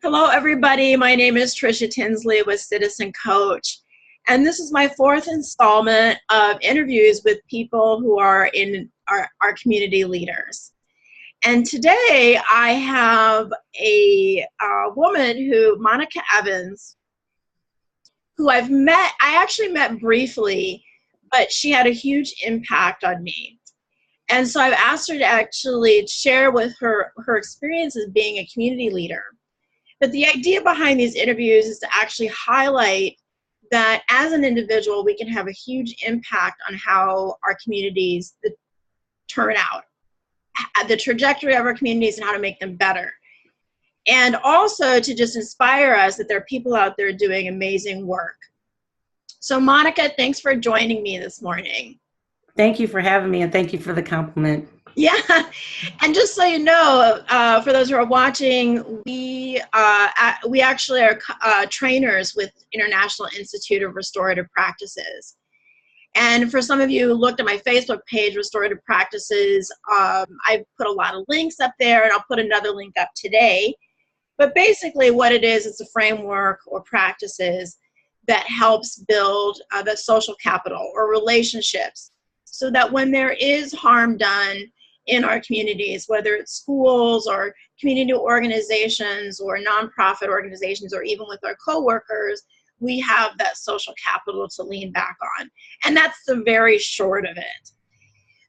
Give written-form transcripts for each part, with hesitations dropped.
Hello, everybody. My name is Tricia Tinsley with Citizen Coach, and this is my fourth installment of interviews with people who are in our community leaders. And today I have a woman Monica Evans, who I actually met briefly, but she had a huge impact on me. And so I've asked her to actually share with her experience as being a community leader. But the idea behind these interviews is to actually highlight that as an individual, we can have a huge impact on how our communities turn out, the trajectory of our communities and how to make them better. And also to just inspire us that there are people out there doing amazing work. So Monica, thanks for joining me this morning. Thank you for having me, and thank you for the compliment. Yeah, and just so you know, for those who are watching, we actually are trainers with International Institute of Restorative Practices. And for some of you who looked at my Facebook page, Restorative Practices, I put a lot of links up there, and I'll put another link up today. But basically what it is, it's a framework or practices that helps build the social capital or relationships so that when there is harm done in our communities, whether it's schools or community organizations or nonprofit organizations or even with our coworkers, we have that social capital to lean back on. And that's the very short of it.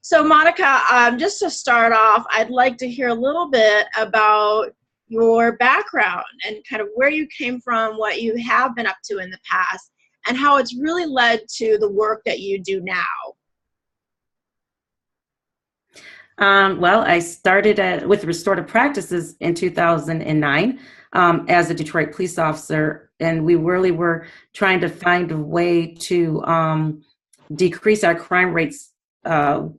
So Monica, just to start off, I'd like to hear a little bit about your background and kind of where you came from, what you have been up to in the past, and how it's really led to the work that you do now. Well, I started with Restorative Practices in 2009 as a Detroit police officer, and we really were trying to find a way to decrease our crime rates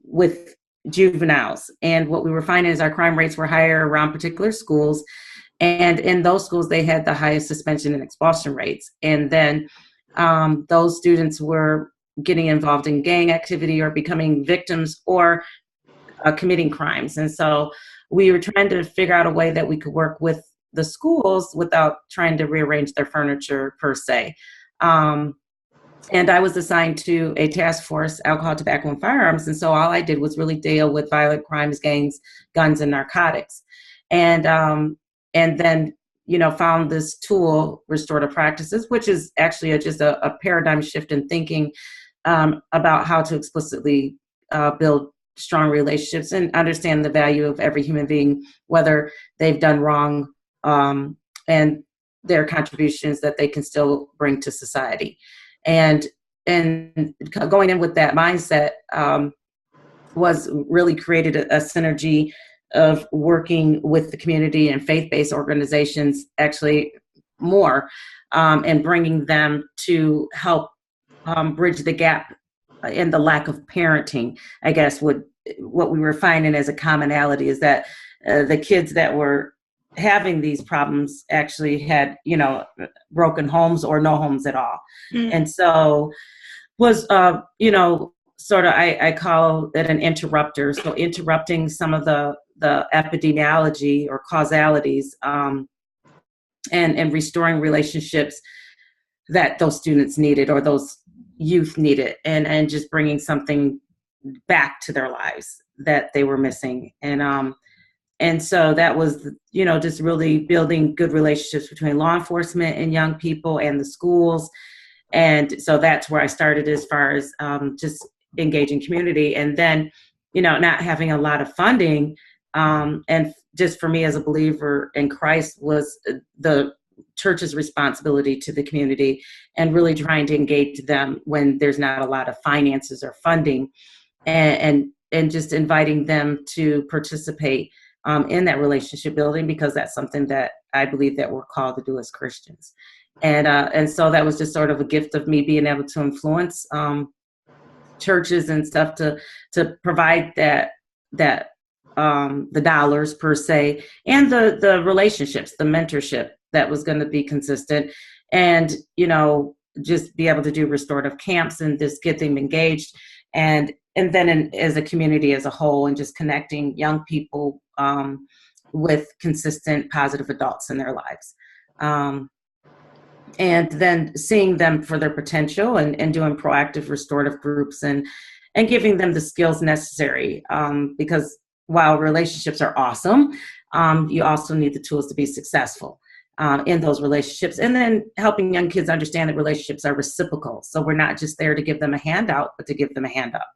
with juveniles. And what we were finding is our crime rates were higher around particular schools, and in those schools they had the highest suspension and expulsion rates. And then those students were getting involved in gang activity or becoming victims or committing crimes. And so we were trying to figure out a way that we could work with the schools without trying to rearrange their furniture per se. And I was assigned to a task force, alcohol, tobacco, and firearms. And so all I did was really deal with violent crimes, gangs, guns, and narcotics. And then, found this tool, Restorative Practices, which is actually just a paradigm shift in thinking about how to explicitly build strong relationships and understand the value of every human being, whether they've done wrong, and their contributions that they can still bring to society. And going in with that mindset was really created a synergy of working with the community and faith-based organizations actually more, and bringing them to help bridge the gap in the lack of parenting. I guess what we were finding as a commonality is that the kids that were having these problems actually had, broken homes or no homes at all. Mm-hmm. And so was, sort of, I call it an interrupter. So interrupting some of the epidemiology or causalities, and restoring relationships that those students needed or those youth needed, and just bringing something back to their lives that they were missing. And so that was, just really building good relationships between law enforcement and young people and the schools. And so that's where I started as far as just engaging community. And then, not having a lot of funding, and just for me as a believer in Christ was the church's responsibility to the community, and really trying to engage them when there's not a lot of finances or funding, and just inviting them to participate in that relationship building, because that's something that I believe that we're called to do as Christians. And so that was just sort of a gift of me being able to influence churches and stuff to provide that the dollars per se, and the relationships, the mentorship that was going to be consistent, and just be able to do restorative camps and just get them engaged, and then as a community as a whole, and just connecting young people with consistent positive adults in their lives. And then seeing them for their potential and doing proactive restorative groups and giving them the skills necessary. Because while relationships are awesome, you also need the tools to be successful in those relationships. And then helping young kids understand that relationships are reciprocal. So we're not just there to give them a handout, but to give them a hand up.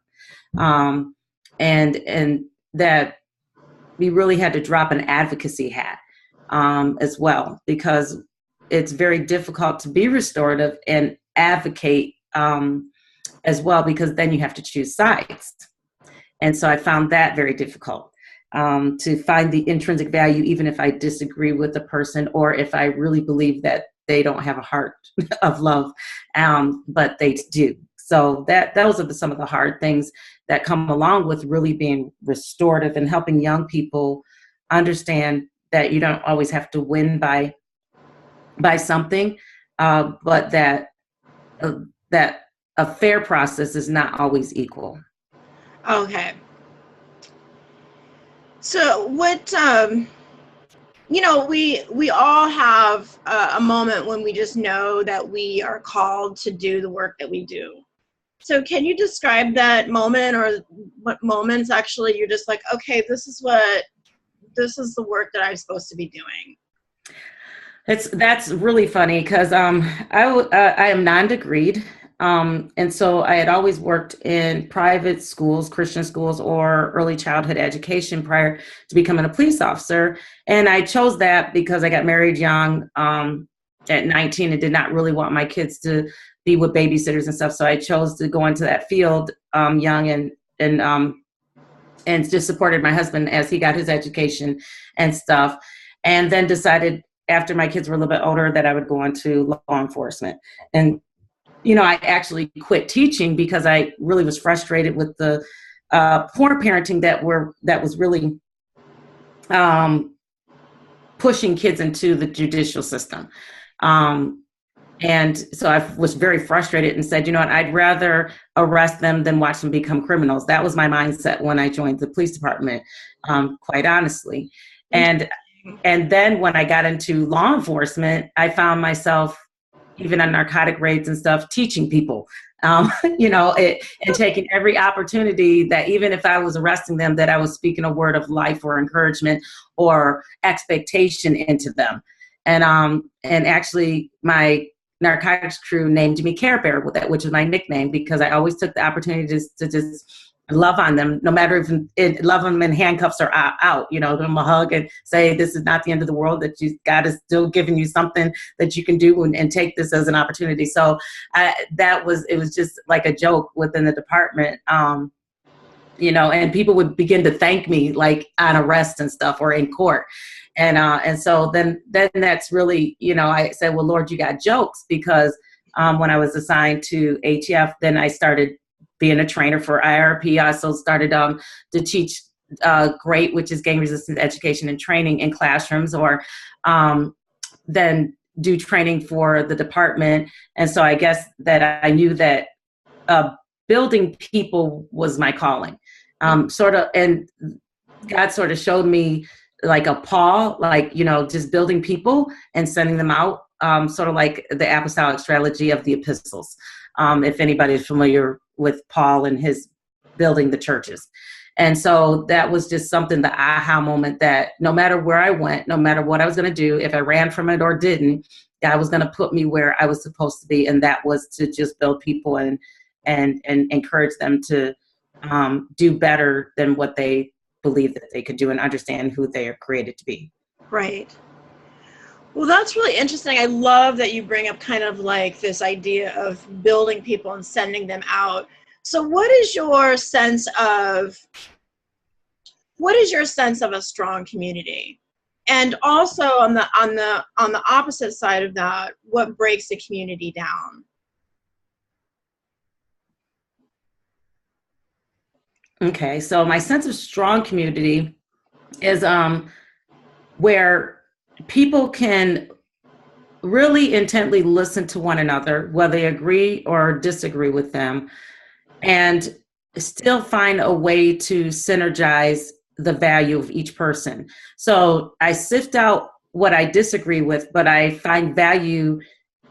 And that we really had to drop an advocacy hat as well, because it's very difficult to be restorative and advocate as well, because then you have to choose sides. And so I found that very difficult to find the intrinsic value, even if I disagree with the person or if I really believe that they don't have a heart of love, but they do. So those are some of the hard things that come along with really being restorative and helping young people understand that you don't always have to win by something, but that a fair process is not always equal. Okay. So what, we all have a moment when we just know that we are called to do the work that we do. So can you describe that moment, or what moments actually you're just like, okay, this is the work that I'm supposed to be doing? That's really funny, because I am non-degreed, and so I had always worked in private schools, Christian schools, or early childhood education prior to becoming a police officer. And I chose that because I got married young at 19 and did not really want my kids to be with babysitters and stuff. So I chose to go into that field young and just supported my husband as he got his education and stuff. And then decided after my kids were a little bit older that I would go into law enforcement. And, I actually quit teaching because I really was frustrated with the poor parenting that was really pushing kids into the judicial system. And so I was very frustrated and said, what, I'd rather arrest them than watch them become criminals. That was my mindset when I joined the police department, quite honestly. And then when I got into law enforcement, I found myself, even on narcotic raids and stuff, teaching people, and taking every opportunity that even if I was arresting them, that I was speaking a word of life or encouragement or expectation into them. And actually my narcotics crew named me Care Bear, which is my nickname, because I always took the opportunity to just love on them, no matter if love them in handcuffs or out, give them a hug and say, this is not the end of the world, that God is still giving you something that you can do, and take this as an opportunity. So it was just like a joke within the department, and people would begin to thank me, like on arrest and stuff, or in court. And so then that's really, I said, well, Lord, you got jokes, because when I was assigned to ATF, then I started being a trainer for IIRP. I also started to teach GREAT, which is gang resistance education and training, in classrooms, or then do training for the department. And so I guess that I knew that building people was my calling, and God sort of showed me like a Paul, just building people and sending them out, sort of like the apostolic strategy of the epistles. If anybody is familiar with Paul and his building the churches. And so that was just something, the aha moment, that no matter where I went, no matter what I was going to do, if I ran from it or didn't, God was going to put me where I was supposed to be. And that was to just build people and encourage them to do better than what they believe that they could do, and understand who they are created to be. Right. Well, that's really interesting. I love that you bring up kind of like this idea of building people and sending them out. So what is your sense of a strong community? And also on the opposite side of that, what breaks the community down? Okay, so my sense of strong community is where people can really intently listen to one another, whether they agree or disagree with them, and still find a way to synergize the value of each person. So I sift out what I disagree with, but I find value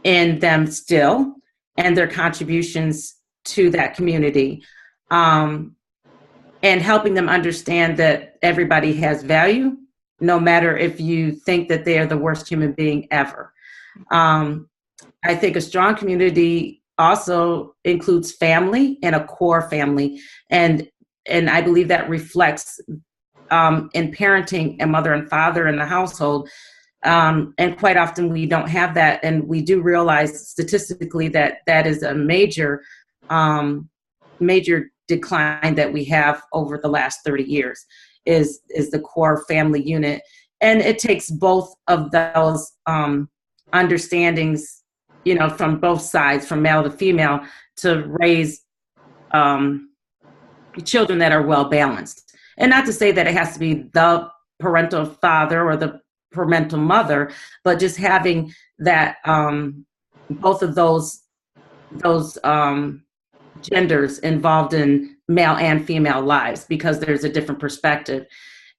in them still and their contributions to that community, and helping them understand that everybody has value, no matter if you think that they are the worst human being ever. I think a strong community also includes family and a core family, and I believe that reflects in parenting a mother and father in the household. And quite often we don't have that, and we do realize statistically that that is a major major decline that we have over the last 30 years is the core family unit. And it takes both of those understandings, you know, from both sides, from male to female, to raise children that are well balanced. And not to say that it has to be the parental father or the parental mother, but just having that both of those genders involved in male and female lives, because there's a different perspective.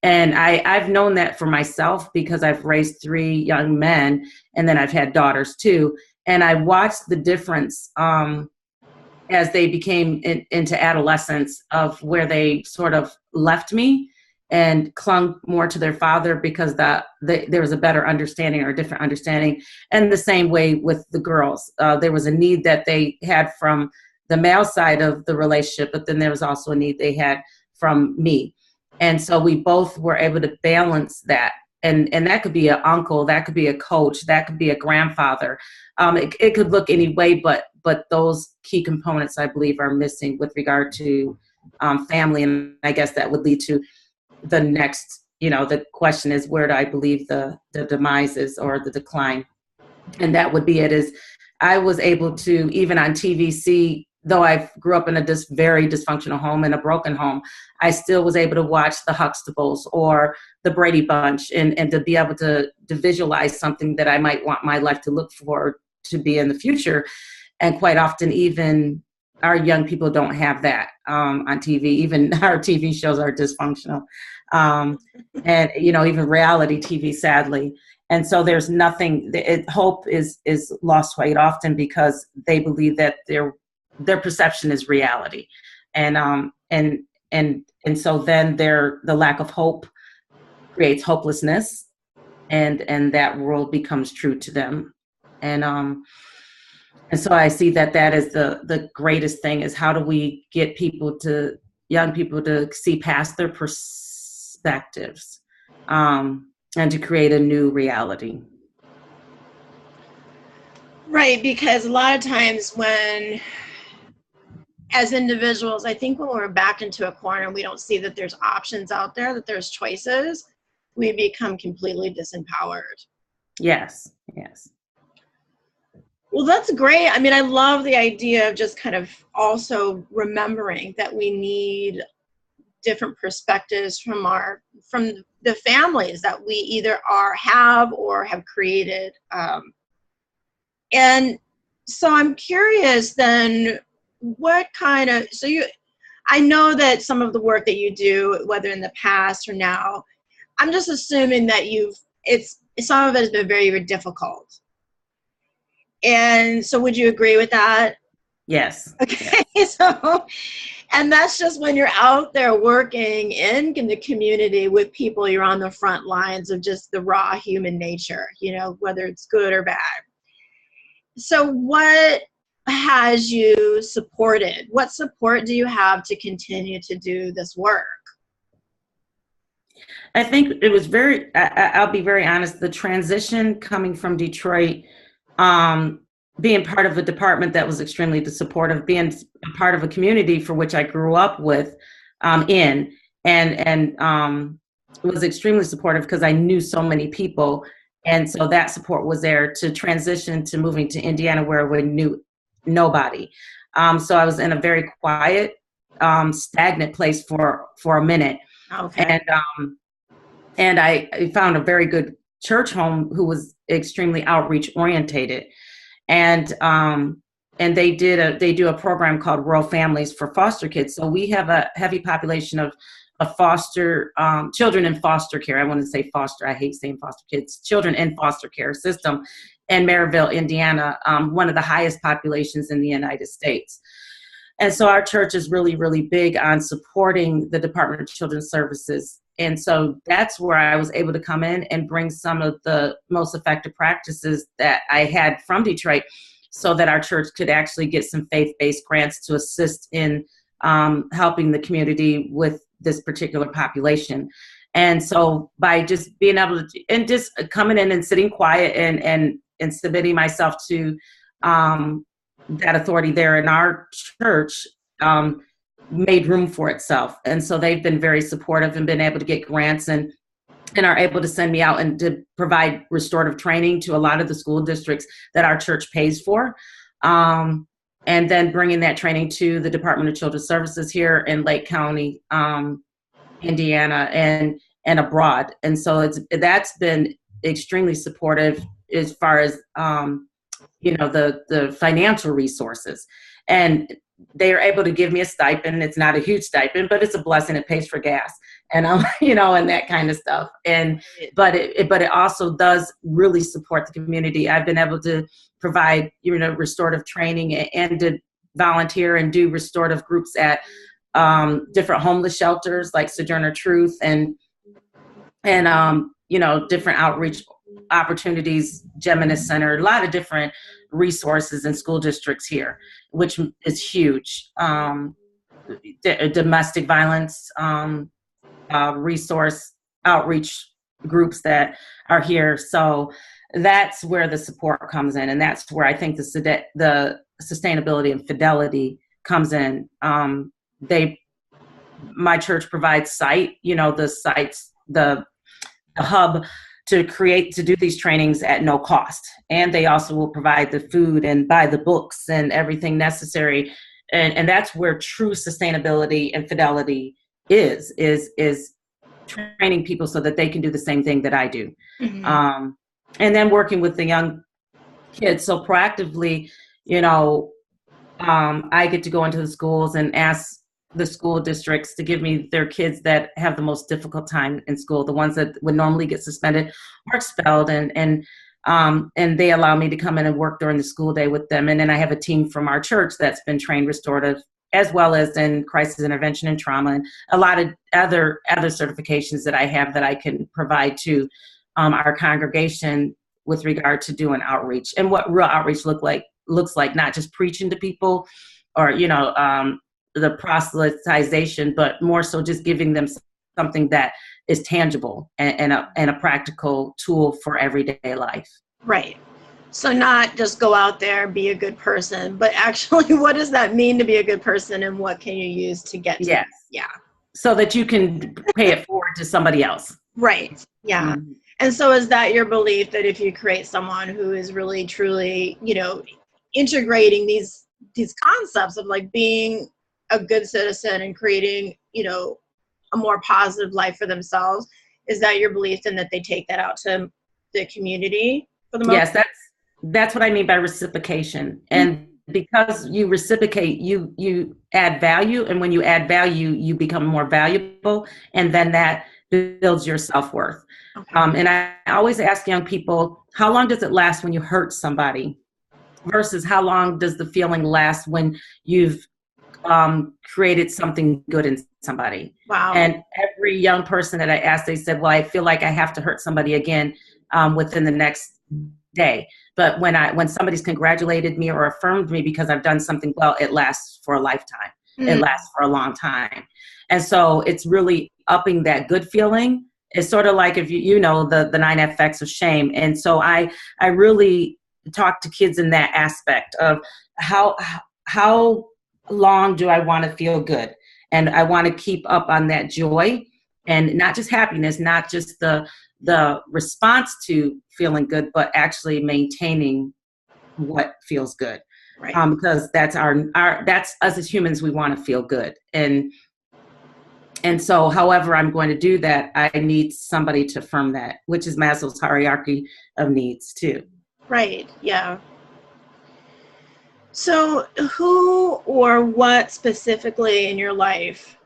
And I've known that for myself because I've raised 3 young men, and then I've had daughters too. And I watched the difference as they became into adolescence, of where they sort of left me and clung more to their father because there was a better understanding or a different understanding. And the same way with the girls. There was a need that they had from the male side of the relationship, but then there was also a need they had from me. And so we both were able to balance that. And that could be an uncle, that could be a coach, that could be a grandfather. It could look any way, but those key components, I believe, are missing with regard to family. And I guess that would lead to the next, you know, the question is, where do I believe the demise is, or the decline? And that would be it, is I was able to, even on TVC, though I grew up in a very dysfunctional home, in a broken home, I still was able to watch the Huxtables or the Brady Bunch, and to be able to visualize something that I might want my life to look forward to be in the future. And quite often, even our young people don't have that on TV. Even our TV shows are dysfunctional. And, you know, even reality TV, sadly. And so there's nothing, hope is lost quite often because they believe that their perception is reality. And so then the lack of hope creates hopelessness, and that world becomes true to them. And so I see that is the greatest thing, is how do we get young people to see past their perspectives, and to create a new reality. Right, because a lot of times as individuals, I think when we're backed into a corner and we don't see that there's options out there, that there's choices, we become completely disempowered. Yes. Well, that's great. I mean, I love the idea of just kind of also remembering that we need different perspectives from the families that we either have or have created. And so I'm curious then, I know that some of the work that you do, whether in the past or now, I'm just assuming that some of it has been very, very difficult. And so would you agree with that? Yes. Okay. Yes. So, and that's just when you're out there working in the community with people, you're on the front lines of just the raw human nature, you know, whether it's good or bad. So what has you supported? What support do you have to continue to do this work? I think it was I'll be very honest, the transition coming from Detroit, being part of a department that was extremely supportive, being a part of a community for which I grew up with, and was extremely supportive because I knew so many people. And so that support was there, to transition to moving to Indiana where we knew nobody. So I was in a very quiet, stagnant place for a minute. Okay. And I found a very good church home who was extremely outreach orientated. And they do a program called Rural Families for Foster Kids. So we have a heavy population of foster children in foster care. I want to say foster. I hate saying foster kids. Children in foster care system in Maryville, Indiana, one of the highest populations in the United States. And so our church is really, really big on supporting the Department of Children's Services. And so that's where I was able to come in and bring some of the most effective practices that I had from Detroit so that our church could actually get some faith-based grants to assist in helping the community with this particular population. And so by just being able to, and just coming in and sitting quiet and submitting myself to that authority there in our church, made room for itself. And so they've been very supportive and been able to get grants and are able to send me out and to provide restorative training to a lot of the school districts that our church pays for. And then bringing that training to the Department of Children's Services here in Lake County, Indiana, and abroad. And so that's been extremely supportive as far as, the financial resources. And they are able to give me a stipend. It's not a huge stipend, but it's a blessing. It pays for gas and, and that kind of stuff. But it also does really support the community. I've been able to provide, restorative training and to volunteer and do restorative groups at different homeless shelters like Sojourner Truth and different outreach opportunities, Geminis Center, a lot of different resources in school districts here, which is huge. Domestic violence resource outreach groups that are here. So that's where the support comes in. And that's where I think the sustainability and fidelity comes in. My church provides the sites, the hub to do these trainings at no cost. And they also will provide the food and buy the books and everything necessary. And that's where true sustainability and fidelity is training people so that they can do the same thing that I do. Mm-hmm. And then working with the young kids. So proactively, I get to go into the schools and ask the school districts to give me their kids that have the most difficult time in school, the ones that would normally get suspended or expelled, and they allow me to come in and work during the school day with them. And then I have a team from our church that's been trained restorative, as well as in crisis intervention and trauma, and a lot of other certifications that I have that I can provide to our congregation with regard to doing outreach and what real outreach looks like, not just preaching to people or the proselytization, but more so just giving them something that is tangible and a practical tool for everyday life. Right. So not just go out there, be a good person, but actually what does that mean to be a good person and what can you use to get to Yes. Yeah. So that you can pay it forward to somebody else. Right. Yeah. Mm-hmm. And so is that your belief that if you create someone who is really, truly, integrating these concepts of like being a good citizen and creating, a more positive life for themselves, is that your belief then that they take that out to the community for the most? Yes, that's what I mean by reciprocation. And because you reciprocate, you add value. And when you add value, you become more valuable. And then that builds your self-worth. Okay. And I always ask young people, how long does it last when you hurt somebody versus how long does the feeling last when you've created something good in somebody? Wow. And every young person that I asked, they said, well, I feel like I have to hurt somebody again within the next day. But when somebody's congratulated me or affirmed me because I've done something well, it lasts for a lifetime. It lasts for a long time. And so it's really upping that good feeling. It's sort of like if the 9 effects of shame. And so I really talk to kids in that aspect of how long do I want to feel good? And I want to keep up on that joy and not just happiness, not just the response to feeling good, but actually maintaining what feels good. Right. Because that's that's us as humans, we want to feel good. And so however I'm going to do that, I need somebody to affirm that, which is Maslow's hierarchy of needs too. Right. Yeah. So who or what specifically in your life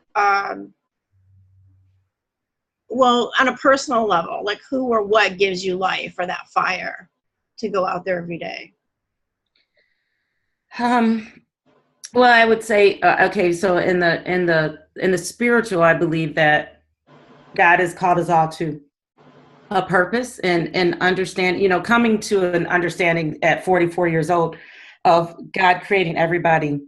well, on a personal level, like who or what gives you life or that fire to go out there every day? Well, I would say, okay, so in the spiritual, I believe that God has called us all to a purpose and understand, coming to an understanding at 44 years old of God creating everybody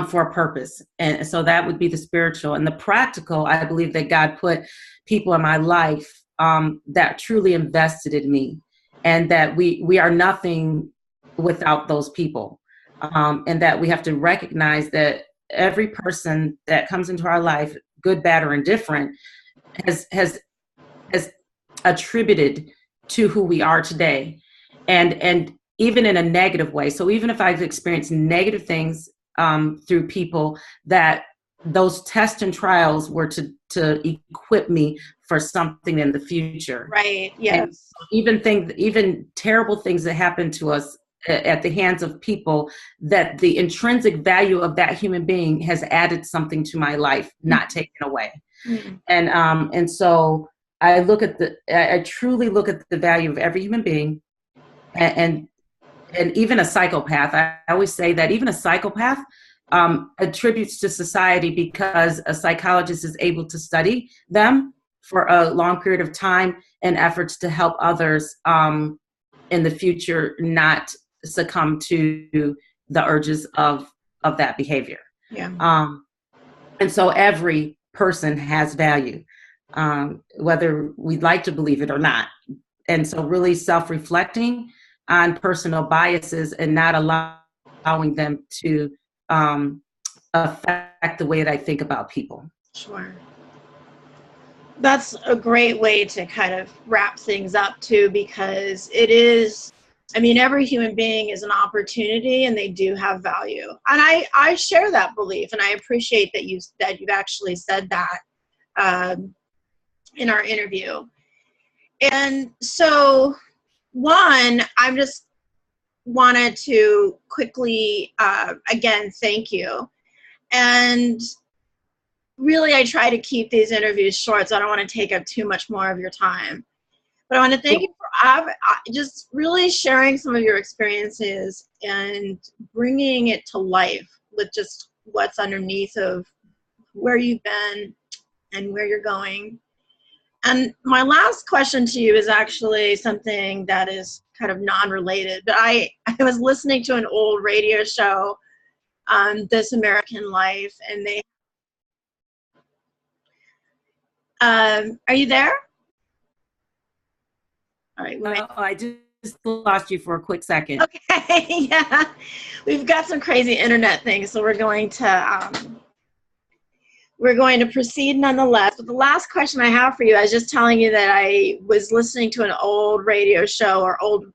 for a purpose. And so that would be the spiritual. And the practical, I believe that God put people in my life that truly invested in me, and that we are nothing without those people. And that we have to recognize that every person that comes into our life, good, bad, or indifferent, has attributed to who we are today, and even in a negative way. So even if I've experienced negative things through people, that those tests and trials were to equip me for something in the future. Right. And Yes. even terrible things that happen to us at the hands of people, that the intrinsic value of that human being has added something to my life, not taken away. Mm-hmm. And so I truly look at the value of every human being, and even a psychopath. I always say that even a psychopath attributes to society, because a psychologist is able to study them for a long period of time, and efforts to help others in the future not succumb to the urges of that behavior. Yeah. And so every person has value, whether we'd like to believe it or not. And so really self-reflecting on personal biases and not allowing them to affect the way that I think about people. Sure. That's a great way to kind of wrap things up too, because it is, I mean, every human being is an opportunity and they do have value. And I share that belief, and I appreciate that you've actually said that in our interview. And so one, I'm just wanted to quickly, again, thank you. And really, I try to keep these interviews short, so I don't want to take up too much more of your time. But I want to thank you for just really sharing some of your experiences and bringing it to life with just what's underneath of where you've been and where you're going. And my last question to you is actually something that is kind of non-related, but I was listening to an old radio show on This American Life, and they are you there? All right. No, I just lost you for a quick second. Okay. Yeah. We've got some crazy internet things, so we're going to proceed nonetheless. But the last question I have for you, I was just telling you that I was listening to an old radio show or old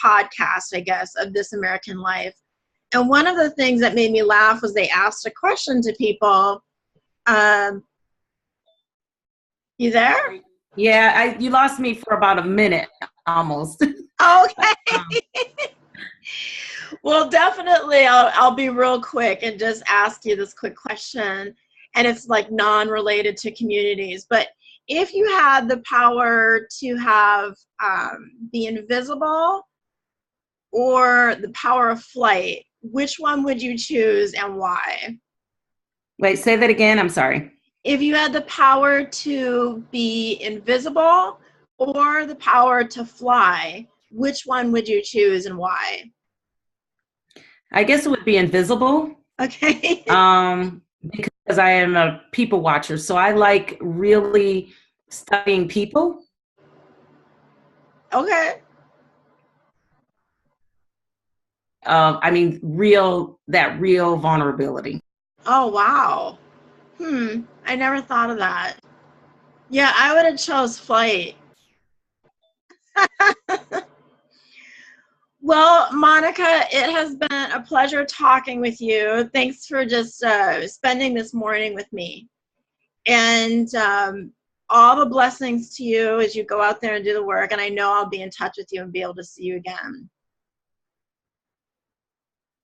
podcast, I guess, of This American Life. And one of the things that made me laugh was they asked a question to people. You there? Yeah, you lost me for about a minute almost. Okay. Well, definitely, I'll be real quick and just ask you this quick question, and it's like non-related to communities. But if you had the power to have be invisible or the power of flight, which one would you choose and why? Wait, say that again. I'm sorry. If you had the power to be invisible or the power to fly, which one would you choose and why? I guess it would be invisible. Okay. Because I am a people watcher, so I like really studying people. Okay. I mean, real vulnerability. Oh, wow. I never thought of that. Yeah, I would have chose flight. Well, Monica, it has been a pleasure talking with you. Thanks for just spending this morning with me. And all the blessings to you as you go out there and do the work. And I know I'll be in touch with you and be able to see you again.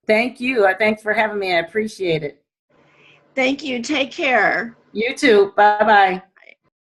Thank you. Thanks for having me. I appreciate it. Thank you. Take care. You too. Bye-bye.